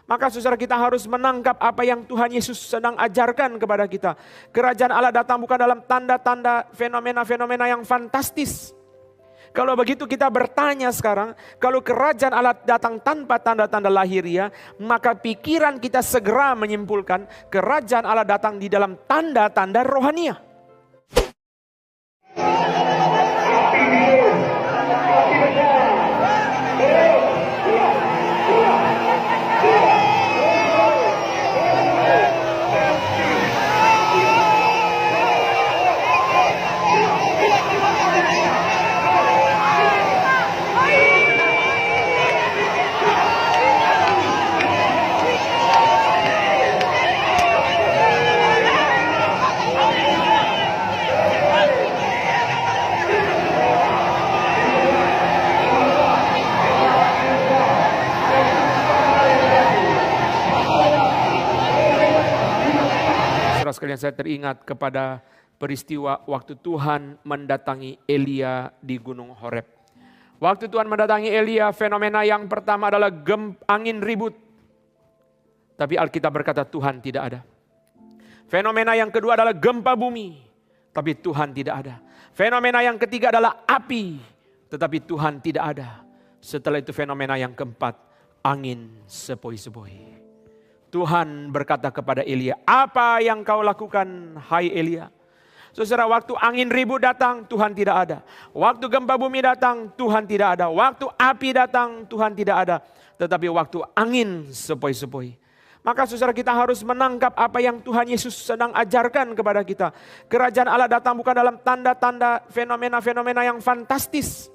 Maka saudara, kita harus menangkap apa yang Tuhan Yesus sedang ajarkan kepada kita. Kerajaan Allah datang bukan dalam tanda-tanda fenomena-fenomena yang fantastis. Kalau begitu kita bertanya sekarang, kalau kerajaan Allah datang tanpa tanda-tanda lahiriah, maka pikiran kita segera menyimpulkan kerajaan Allah datang di dalam tanda-tanda rohaniah. Sekalian, saya teringat kepada peristiwa waktu Tuhan mendatangi Elia di Gunung Horeb. Waktu Tuhan mendatangi Elia, fenomena yang pertama adalah angin ribut. Tapi Alkitab berkata Tuhan tidak ada. Fenomena yang kedua adalah gempa bumi. Tapi Tuhan tidak ada. Fenomena yang ketiga adalah api. Tetapi Tuhan tidak ada. Setelah itu fenomena yang keempat, angin sepoi-sepoi. Tuhan berkata kepada Elia, apa yang kau lakukan hai Elia? Saudara, waktu angin ribut datang, Tuhan tidak ada. Waktu gempa bumi datang, Tuhan tidak ada. Waktu api datang, Tuhan tidak ada. Tetapi waktu angin sepoi-sepoi. Maka saudara, kita harus menangkap apa yang Tuhan Yesus sedang ajarkan kepada kita. Kerajaan Allah datang bukan dalam tanda-tanda fenomena-fenomena yang fantastis.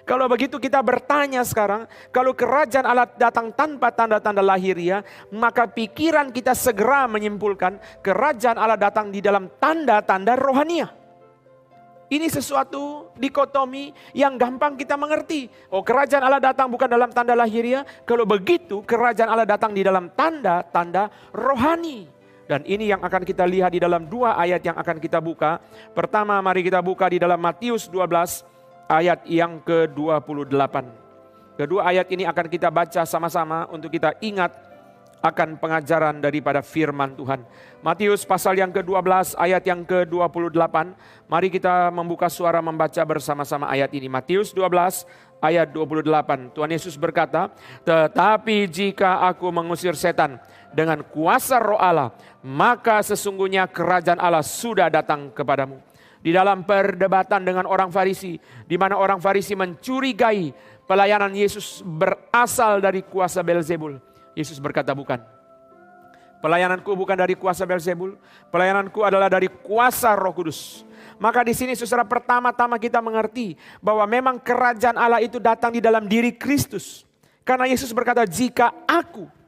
Kalau begitu kita bertanya sekarang, kalau kerajaan Allah datang tanpa tanda-tanda lahiriah, maka pikiran kita segera menyimpulkan kerajaan Allah datang di dalam tanda-tanda rohaniah. Ini sesuatu dikotomi yang gampang kita mengerti. Oh, kerajaan Allah datang bukan dalam tanda lahiriah, kalau begitu kerajaan Allah datang di dalam tanda-tanda rohani. Dan ini yang akan kita lihat di dalam dua ayat yang akan kita buka. Pertama, mari kita buka di dalam Matius 12. Ayat yang ke-28. Kedua ayat ini akan kita baca sama-sama untuk kita ingat akan pengajaran daripada firman Tuhan. Matius pasal yang ke-12 ayat yang ke-28. Mari kita membuka suara membaca bersama-sama ayat ini. Matius 12 ayat 28. Tuhan Yesus berkata, tetapi jika aku mengusir setan dengan kuasa roh Allah, maka sesungguhnya kerajaan Allah sudah datang kepadamu. Di dalam perdebatan dengan orang Farisi, di mana orang Farisi mencurigai pelayanan Yesus berasal dari kuasa Beelzebul. Yesus berkata bukan. Pelayananku bukan dari kuasa Beelzebul, pelayananku adalah dari kuasa Roh Kudus. Maka di sini saudara, pertama-tama kita mengerti bahwa memang kerajaan Allah itu datang di dalam diri Kristus. Karena Yesus berkata, jika aku,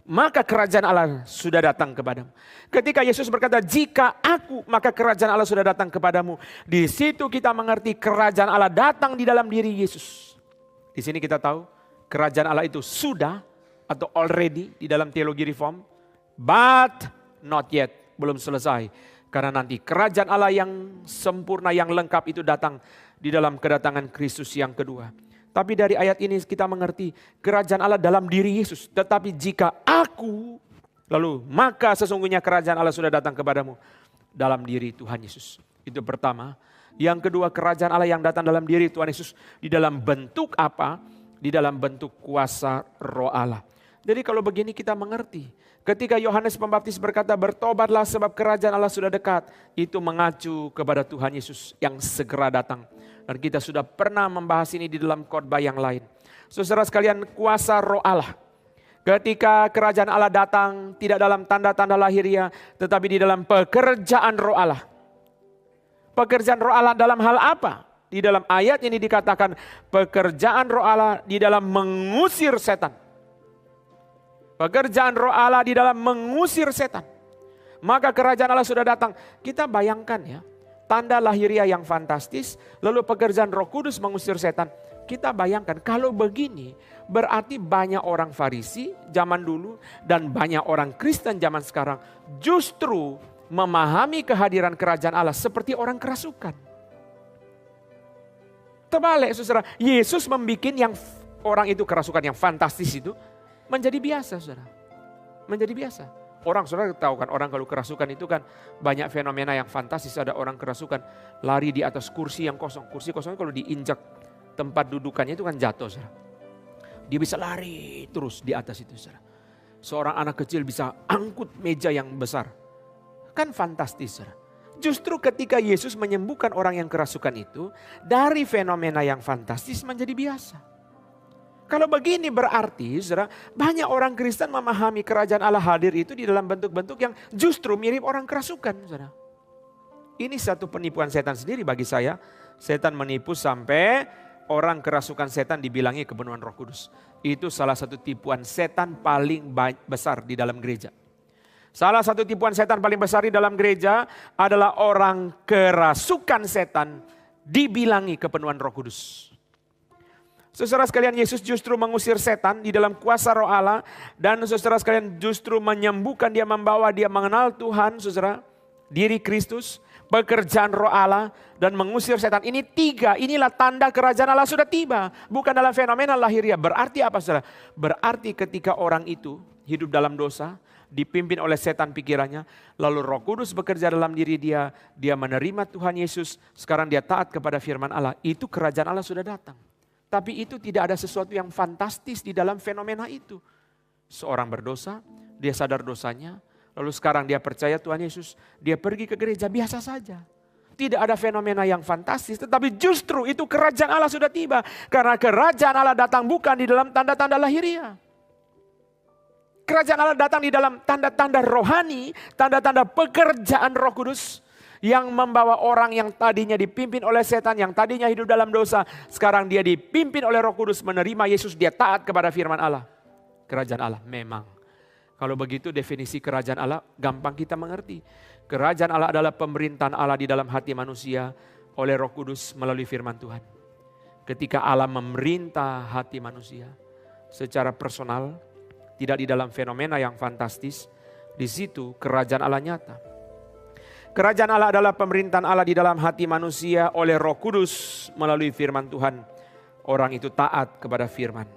maka kerajaan Allah sudah datang kepadamu. Ketika Yesus berkata, jika aku, maka kerajaan Allah sudah datang kepadamu. Di situ kita mengerti kerajaan Allah datang di dalam diri Yesus. Di sini kita tahu kerajaan Allah itu sudah atau already di dalam teologi reform. But not yet, belum selesai. Karena nanti kerajaan Allah yang sempurna, yang lengkap itu datang di dalam kedatangan Kristus yang kedua. Tapi dari ayat ini kita mengerti kerajaan Allah dalam diri Yesus. Tetapi jika aku, lalu maka sesungguhnya kerajaan Allah sudah datang kepadamu dalam diri Tuhan Yesus. Itu pertama. Yang kedua, kerajaan Allah yang datang dalam diri Tuhan Yesus di dalam bentuk apa? Di dalam bentuk kuasa roh Allah. Jadi kalau begini kita mengerti. Ketika Yohanes Pembaptis berkata bertobatlah sebab kerajaan Allah sudah dekat. Itu mengacu kepada Tuhan Yesus yang segera datang. Dan kita sudah pernah membahas ini di dalam khotbah yang lain. Saudara sekalian, kuasa roh Allah. Ketika kerajaan Allah datang tidak dalam tanda-tanda lahiriah, tetapi di dalam pekerjaan roh Allah. Pekerjaan roh Allah dalam hal apa? Di dalam ayat ini dikatakan pekerjaan roh Allah di dalam mengusir setan. Pekerjaan roh Allah di dalam mengusir setan. Maka kerajaan Allah sudah datang. Kita bayangkan ya. Tanda lahiriah yang fantastis, lalu pekerjaan Roh Kudus mengusir setan. Kita bayangkan kalau begini, berarti banyak orang Farisi zaman dulu dan banyak orang Kristen zaman sekarang justru memahami kehadiran kerajaan Allah seperti orang kerasukan. Terbalik saudara, Yesus membuat yang orang itu kerasukan yang fantastis itu, menjadi biasa, saudara. Menjadi biasa. Orang saudara tahu kan, orang kalau kerasukan itu kan banyak fenomena yang fantastis. Ada orang kerasukan lari di atas kursi yang kosong. Kursi kosong kalau diinjak tempat dudukannya itu kan jatuh, saudara. Dia bisa lari terus di atas itu, saudara. Seorang anak kecil bisa angkut meja yang besar. Kan fantastis, saudara. Justru ketika Yesus menyembuhkan orang yang kerasukan itu, dari fenomena yang fantastis menjadi biasa. Kalau begini berarti, saudara, banyak orang Kristen memahami kerajaan Allah hadir itu di dalam bentuk-bentuk yang justru mirip orang kerasukan, saudara. Ini satu penipuan setan sendiri bagi saya. Setan menipu sampai orang kerasukan setan dibilangi kepenuhan Roh Kudus. Itu salah satu tipuan setan paling besar di dalam gereja. Salah satu tipuan setan paling besar di dalam gereja adalah orang kerasukan setan dibilangi kepenuhan Roh Kudus. Saudara sekalian, Yesus justru mengusir setan di dalam kuasa Roh Allah. Dan saudara sekalian justru menyembuhkan dia, membawa dia mengenal Tuhan, saudara. Diri Kristus, pekerjaan Roh Allah, dan mengusir setan. Ini tiga, inilah tanda kerajaan Allah sudah tiba. Bukan dalam fenomena lahiriah. Berarti apa, saudara? Berarti ketika orang itu hidup dalam dosa, dipimpin oleh setan pikirannya, lalu Roh Kudus bekerja dalam diri dia, dia menerima Tuhan Yesus, sekarang dia taat kepada firman Allah. Itu kerajaan Allah sudah datang. Tapi itu tidak ada sesuatu yang fantastis di dalam fenomena itu. Seorang berdosa, dia sadar dosanya, lalu sekarang dia percaya Tuhan Yesus, dia pergi ke gereja biasa saja. Tidak ada fenomena yang fantastis, tetapi justru itu kerajaan Allah sudah tiba. Karena kerajaan Allah datang bukan di dalam tanda-tanda lahiriah. Kerajaan Allah datang di dalam tanda-tanda rohani, tanda-tanda pekerjaan Roh Kudus. Yang membawa orang yang tadinya dipimpin oleh setan, yang tadinya hidup dalam dosa, sekarang dia dipimpin oleh Roh Kudus, menerima Yesus, dia taat kepada firman Allah. Kerajaan Allah memang. Kalau begitu definisi kerajaan Allah gampang kita mengerti. Kerajaan Allah adalah pemerintahan Allah di dalam hati manusia oleh Roh Kudus melalui firman Tuhan. Ketika Allah memerintah hati manusia secara personal, tidak di dalam fenomena yang fantastis, di situ kerajaan Allah nyata. Kerajaan Allah adalah pemerintahan Allah di dalam hati manusia oleh Roh Kudus melalui firman Tuhan. Orang itu taat kepada firman.